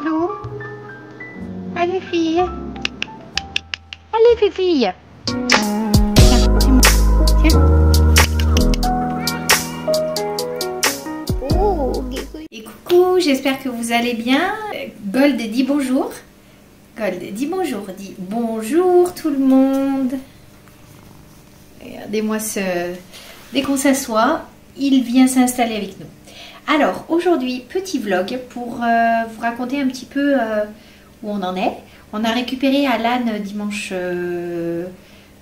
Clou. Allez, fille. Allez, fille. Tiens, tiens. Oh, et coucou, j'espère que vous allez bien. Gold dit bonjour. Gold dit bonjour. Dit bonjour tout le monde. Regardez-moi dès qu'on s'assoit, il vient s'installer avec nous. Alors aujourd'hui, petit vlog pour vous raconter un petit peu où on en est. On a récupéré Alan dimanche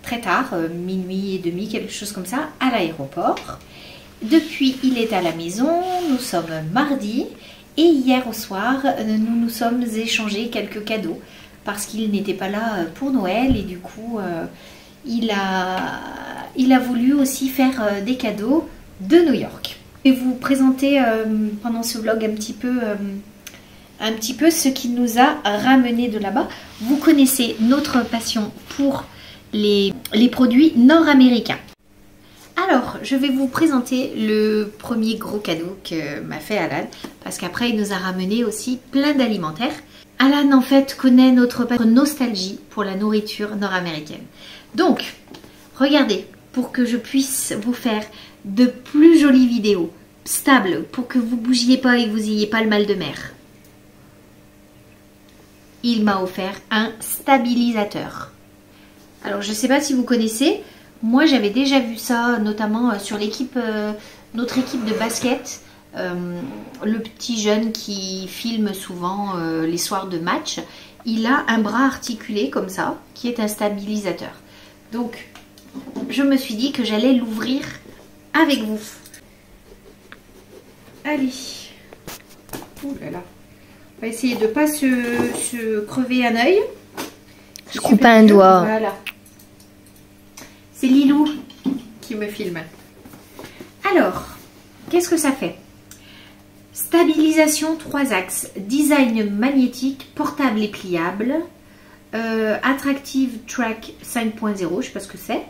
très tard, minuit et demi, quelque chose comme ça, à l'aéroport. Depuis, il est à la maison, nous sommes mardi et hier au soir, nous nous sommes échangés quelques cadeaux parce qu'il n'était pas là pour Noël et du coup, il a voulu aussi faire des cadeaux de New York. Je vais vous présenter pendant ce vlog un petit peu ce qui nous a ramené de là-bas. Vous connaissez notre passion pour les produits nord-américains. Alors, je vais vous présenter le premier gros cadeau que m'a fait Alan, parce qu'après il nous a ramené aussi plein d'alimentaires. Alan en fait connaît notre nostalgie pour la nourriture nord-américaine. Donc, regardez, pour que je puisse vous faire de plus jolies vidéos, stables, pour que vous ne bougiez pas et que vous n'ayez pas le mal de mer. Il m'a offert un stabilisateur. Alors, je ne sais pas si vous connaissez, moi j'avais déjà vu ça, notamment sur notre équipe de basket. Le petit jeune qui filme souvent les soirs de match, il a un bras articulé comme ça, qui est un stabilisateur. Donc, je me suis dit que j'allais l'ouvrir avec vous. Allez. Ouh là là. On va essayer de ne pas se crever un œil. Je coupe un doigt. Voilà. C'est Lilou qui me filme. Alors, qu'est-ce que ça fait? Stabilisation 3 axes, design magnétique, portable et pliable, Attractive Track 5.0, je ne sais pas ce que c'est.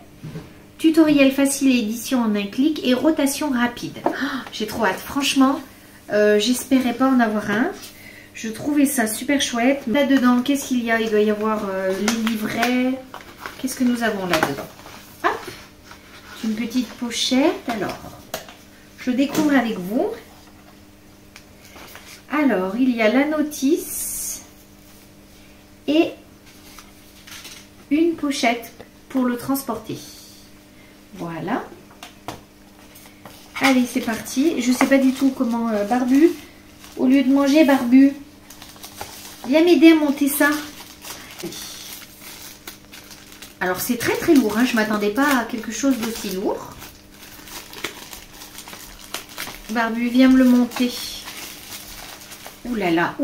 Tutoriel facile et édition en un clic et rotation rapide. Oh, j'ai trop hâte. Franchement, j'espérais pas en avoir un. Je trouvais ça super chouette. Là-dedans, qu'est-ce qu'il y a? Il doit y avoir les livrets. Qu'est-ce que nous avons là-dedans? Hop, une petite pochette. Alors, je découvre avec vous. Alors, il y a la notice et une pochette pour le transporter. Voilà. Allez, c'est parti. Je ne sais pas du tout comment Barbu, au lieu de manger, Barbu, viens m'aider à monter ça. Alors, c'est très très lourd, hein. Je ne m'attendais pas à quelque chose d'aussi lourd. Barbu, viens me le monter. Ouh là là,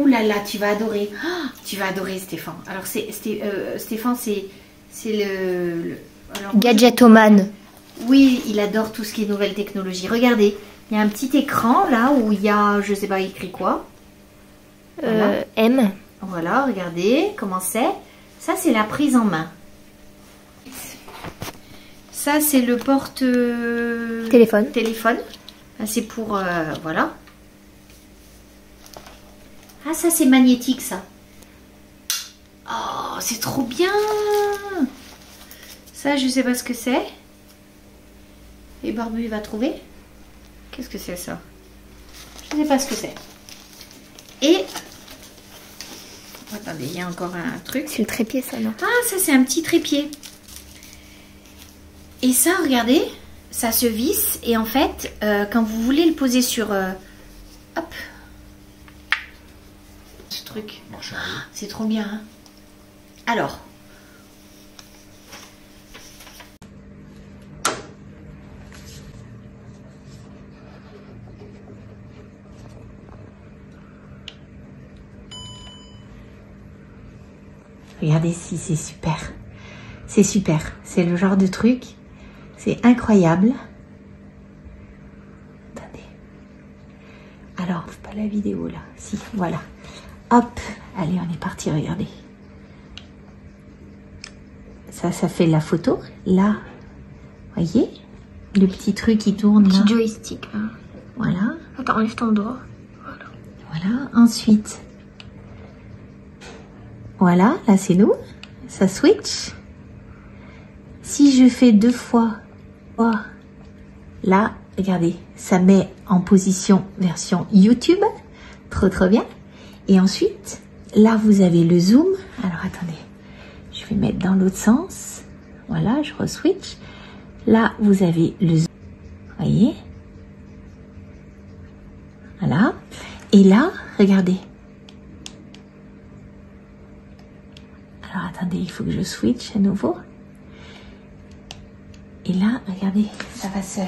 tu vas adorer. Oh, tu vas adorer Stéphane. Alors, Stéphane, c'est le Gadgetoman. Oui, il adore tout ce qui est nouvelle technologie. Regardez, il y a un petit écran là où il y a, je sais pas écrit quoi. Voilà. M. Voilà, regardez comment c'est. Ça, c'est la prise en main. Ça, c'est le Téléphone. C'est pour, voilà. Ah, ça, c'est magnétique, ça. Oh, c'est trop bien. Ça, je sais pas ce que c'est. Et Barbu va trouver. Qu'est-ce que c'est ça? Je ne sais pas ce que c'est. Et... Attendez, il y a encore un truc. C'est le trépied, ça, non? Ah, ça, c'est un petit trépied. Et ça, regardez, ça se visse. Et en fait, quand vous voulez le poser sur... hop. Ce truc. C'est trop bien, hein? Alors... Regardez si c'est super. C'est super. C'est le genre de truc. C'est incroyable. Attendez. Alors, pas la vidéo là. Si, voilà. Hop. Allez, on est parti. Regardez. Ça fait la photo. Là, voyez, le petit truc qui tourne là. Petit joystick. Hein. Voilà. Attends, enlève ton doigt. Voilà. Ensuite, Voilà, là c'est nous. Ça switch. Si je fais 2 fois, là, regardez, ça met en position version YouTube. Trop bien. Et ensuite, là vous avez le zoom. Alors attendez, je vais mettre dans l'autre sens. Voilà, je re-switch. Là vous avez le zoom. Voyez? Voilà. Et là, regardez. Alors attendez, il faut que je switch à nouveau. Et là, regardez, ça va se...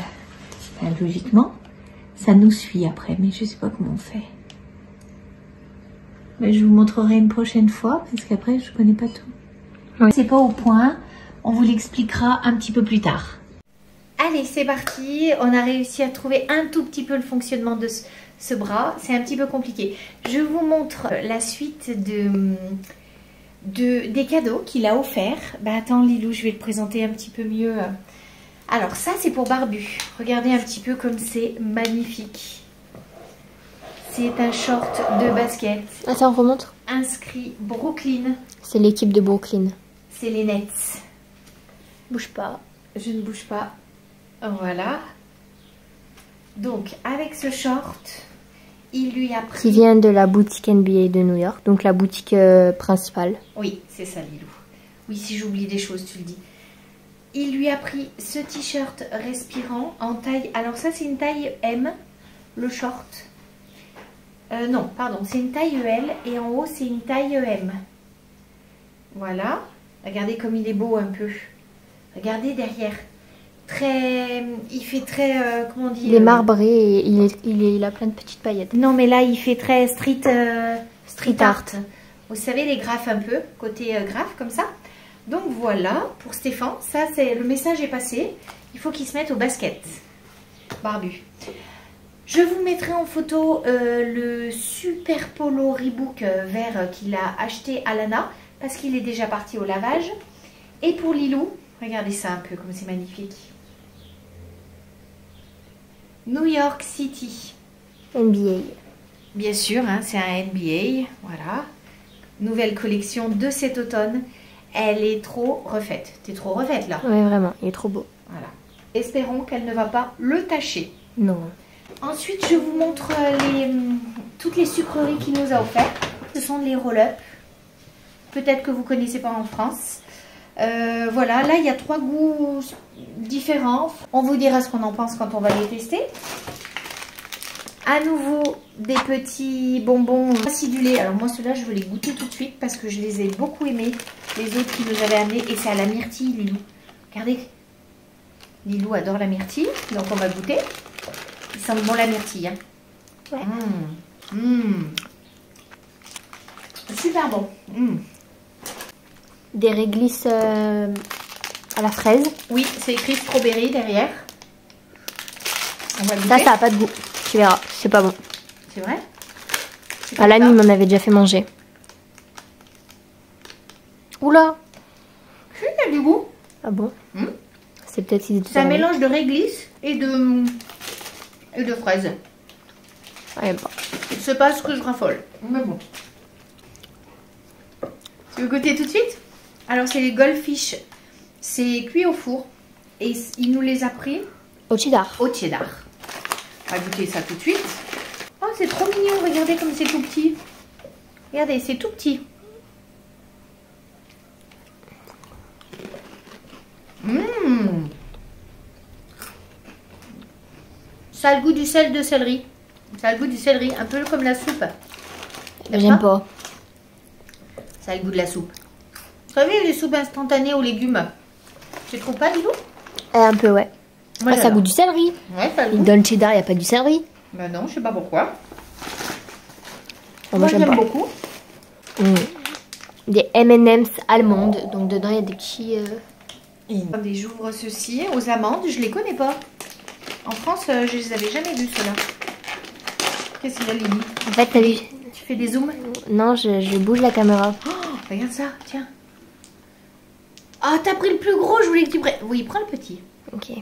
logiquement, ça nous suit après, mais je sais pas comment on fait. Mais je vous montrerai une prochaine fois, parce qu'après, je connais pas tout. Oui. C'est pas au point, on vous l'expliquera un petit peu plus tard. Allez, c'est parti. On a réussi à trouver un tout petit peu le fonctionnement de ce bras. C'est un petit peu compliqué. Je vous montre la suite des cadeaux qu'il a offerts. Bah attends Lilou, je vais le présenter un petit peu mieux. Alors ça c'est pour Barbu. Regardez un petit peu comme c'est magnifique. C'est un short de basket. Attends, remonte. Inscrit Brooklyn. C'est l'équipe de Brooklyn. C'est les Nets. Bouge pas. Je ne bouge pas. Voilà. Donc avec ce short, il lui a pris... Qui vient de la boutique NBA de New York. Donc la boutique principale. Oui, c'est ça Lilou. Oui, si j'oublie des choses, tu le dis. Il lui a pris ce t-shirt respirant en taille... Alors ça, c'est une taille M, le short. Non, pardon, c'est une taille L et en haut, c'est une taille M. Voilà. Regardez comme il est beau un peu. Regardez derrière. Il fait très... comment on dit? Il est marbré et il a plein de petites paillettes. Non, mais là, il fait très street art. Vous savez, les graphes un peu, côté graphe, comme ça. Donc voilà, pour Stéphane, ça c'est le message est passé. Il faut qu'il se mette au basket. Barbu. Je vous mettrai en photo le super polo Reebok vert qu'il a acheté à Lana parce qu'il est déjà parti au lavage. Et pour Lilou, regardez ça un peu comme c'est magnifique. New York City. NBA. Bien sûr, hein, c'est un NBA. Voilà. Nouvelle collection de cet automne. Elle est trop refaite. T'es trop refaite là. Oui, vraiment. Il est trop beau. Voilà. Espérons qu'elle ne va pas le tacher. Non. Ensuite, je vous montre toutes les sucreries qu'il nous a offertes. Ce sont les roll-up. Peut-être que vous ne connaissez pas en France. Voilà, là, il y a 3 goûts différents. On vous dira ce qu'on en pense quand on va les tester. À nouveau, des petits bonbons acidulés. Alors moi, ceux-là, je veux les goûter tout de suite parce que je les ai beaucoup aimés. Les autres qui nous avaient amenés. Et c'est à la myrtille, Lilou. Regardez. Lilou adore la myrtille. Donc, on va goûter. Il sent bon la myrtille. Hein. Ouais. Super bon. Des réglisses à la fraise. Oui, c'est écrit strawberry derrière. On va goûter. Ça n'a pas de goût. Tu verras, c'est pas bon. C'est vrai? Alan, il m'en avait déjà fait manger. Oula! Il y a du goût. Ah bon? C'est peut-être... C'est un mélange de réglisse et de fraises. Ouais, bon. C'est pas ce que je raffole. Mais bon. Tu veux goûter tout de suite? Alors, c'est les goldfish. C'est cuit au four. Et il nous les a pris au cheddar. Au cheddar. On va goûter ça tout de suite. Oh, c'est trop mignon. Regardez comme c'est tout petit. Regardez, c'est tout petit. Ça a le goût du sel de céleri. Ça a le goût du céleri, un peu comme la soupe. J'aime pas. Ça a le goût de la soupe. Vous savez, les soupes instantanées aux légumes. Tu trouves pas, Lilou? Un peu, ouais. Voilà. Ça a goût du céleri. Ouais, ça a le goût. Dans le cheddar, il n'y a pas du céleri. Ben non, je sais pas pourquoi. Moi, j'aime beaucoup. Des M&M's allemandes. Donc, dedans, il y a des petits... Attendez, j'ouvre ceci aux amandes. Je les connais pas. En France, je les avais jamais vus, ceux-là. Qu'est-ce qu'il y a, Lily? En fait, t'as vu... Tu fais des zooms? Non, je bouge la caméra. Oh, regarde ça, tiens. Ah, t'as pris le plus gros, je voulais que tu prennes. Oui, prends le petit. Ok.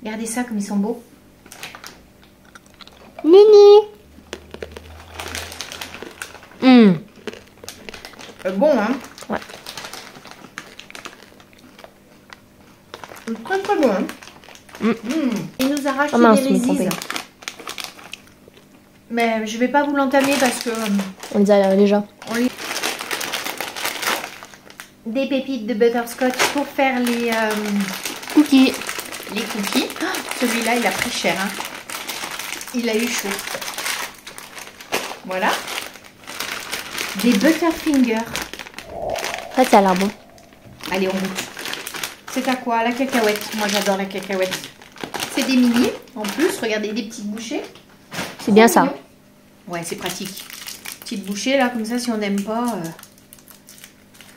Regardez ça, comme ils sont beaux. Nini. Bon, hein. Ouais. Très très bon. Hein. Il nous a racheté mince, des je me trompais. Reese's. Mais je vais pas vous l'entamer parce que On les a déjà. des pépites de butterscotch pour faire les Cookies. cookies. Oh, celui-là, il a pris cher. Hein. Il a eu chaud. Voilà. Des Butterfingers. Ça, ça a l'air bon. Allez, on goûte. C'est à quoi? La cacahuète. Moi, j'adore la cacahuète. C'est des mini. En plus, regardez, des petites bouchées. C'est bien ça. Ouais, c'est pratique. Petite bouchée, là, comme ça, si on n'aime pas...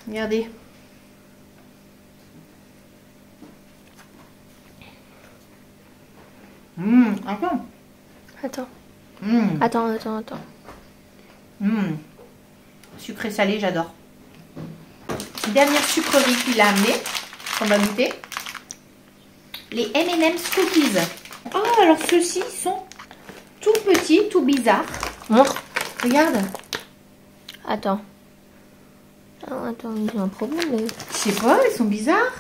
Regardez. Attends. Attends. Mmh. Attends. Sucré salé, j'adore. Dernière sucrerie qu'il a amené, qu'on va goûter. Les M&M's Cookies. Oh, alors ceux-ci sont tout petits, tout bizarres. Montre. Regarde. Attends. Ah, attends, j'ai un problème. Mais... Je sais pas, ils sont bizarres.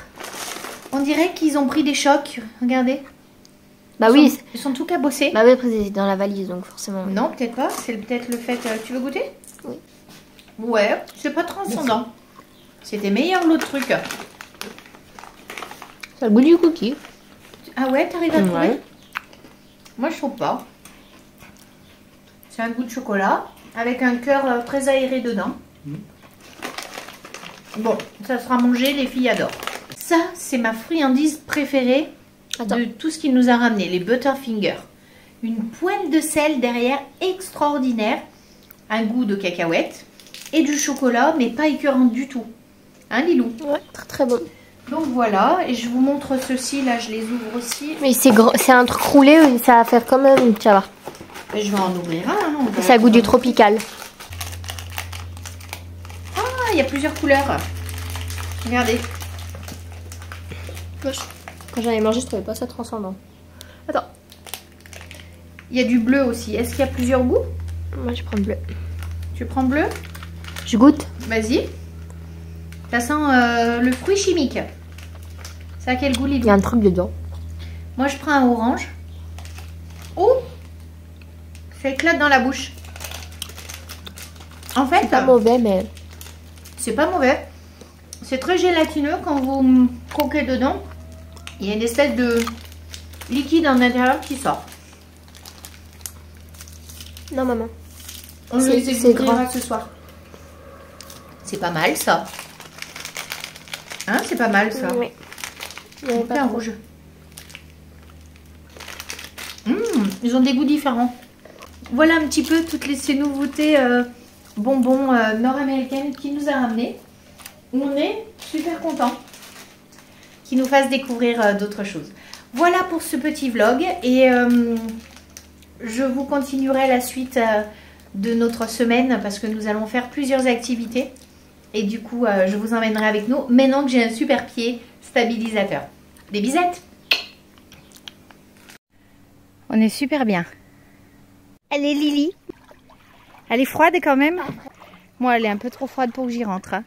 On dirait qu'ils ont pris des chocs. Regardez. Bah oui. Ils sont tout cabossés. Bah oui, après c'est dans la valise, donc forcément. Non, peut-être pas. C'est peut-être le fait... tu veux goûter? Oui. Ouais, c'est pas transcendant. C'était meilleur l'autre truc. Ça a le goût du cookie. Ah ouais, t'arrives à trouver? Ouais. Moi, je trouve pas. C'est un goût de chocolat avec un cœur très aéré dedans. Bon, ça sera mangé, les filles adorent. Ça, c'est ma friandise préférée de tout ce qu'il nous a ramené, les Butterfingers. Une pointe de sel derrière extraordinaire, un goût de cacahuète et du chocolat, mais pas écœurant du tout. Hein, Lilou? Ouais, très très bon. Donc voilà, et je vous montre ceux-ci, là je les ouvre aussi. Mais c'est un truc roulé, ça va faire quand même, tu vas voir. Et je vais en ouvrir un. Hein, Ça a goût du tropical. Ah, il y a plusieurs couleurs. Regardez. Quand j'en ai mangé, je trouvais pas ça transcendant. Attends. Il y a du bleu aussi. Est-ce qu'il y a plusieurs goûts? Moi, je prends le bleu. Tu prends bleu? Je goûte. Vas-y. Ça sent le fruit chimique. Ça a quel goût, Lilou? Il y a un truc dedans. Moi, je prends un orange. Oh! Ça éclate dans la bouche. En fait, C'est pas mauvais, mais... c'est pas mauvais. C'est très gélatineux quand vous croquez dedans. Il y a une espèce de liquide en intérieur qui sort. Non, maman. On C'est les ouvrira gras. ce soir. C'est pas mal, ça. Hein, c'est pas mal, ça. Oui. On fait un rouge. Ils ont des goûts différents. Voilà un petit peu toutes ces nouveautés bonbons nord-américaines qui nous a ramenés. On est super contents qu'ils nous fassent découvrir d'autres choses. Voilà pour ce petit vlog et je vous continuerai la suite de notre semaine parce que nous allons faire plusieurs activités et du coup je vous emmènerai avec nous maintenant que j'ai un super pied stabilisateur. Des bisettes! On est super bien. Elle est Lily. Elle est froide quand même. Moi, elle est un peu trop froide pour que j'y rentre. Hein.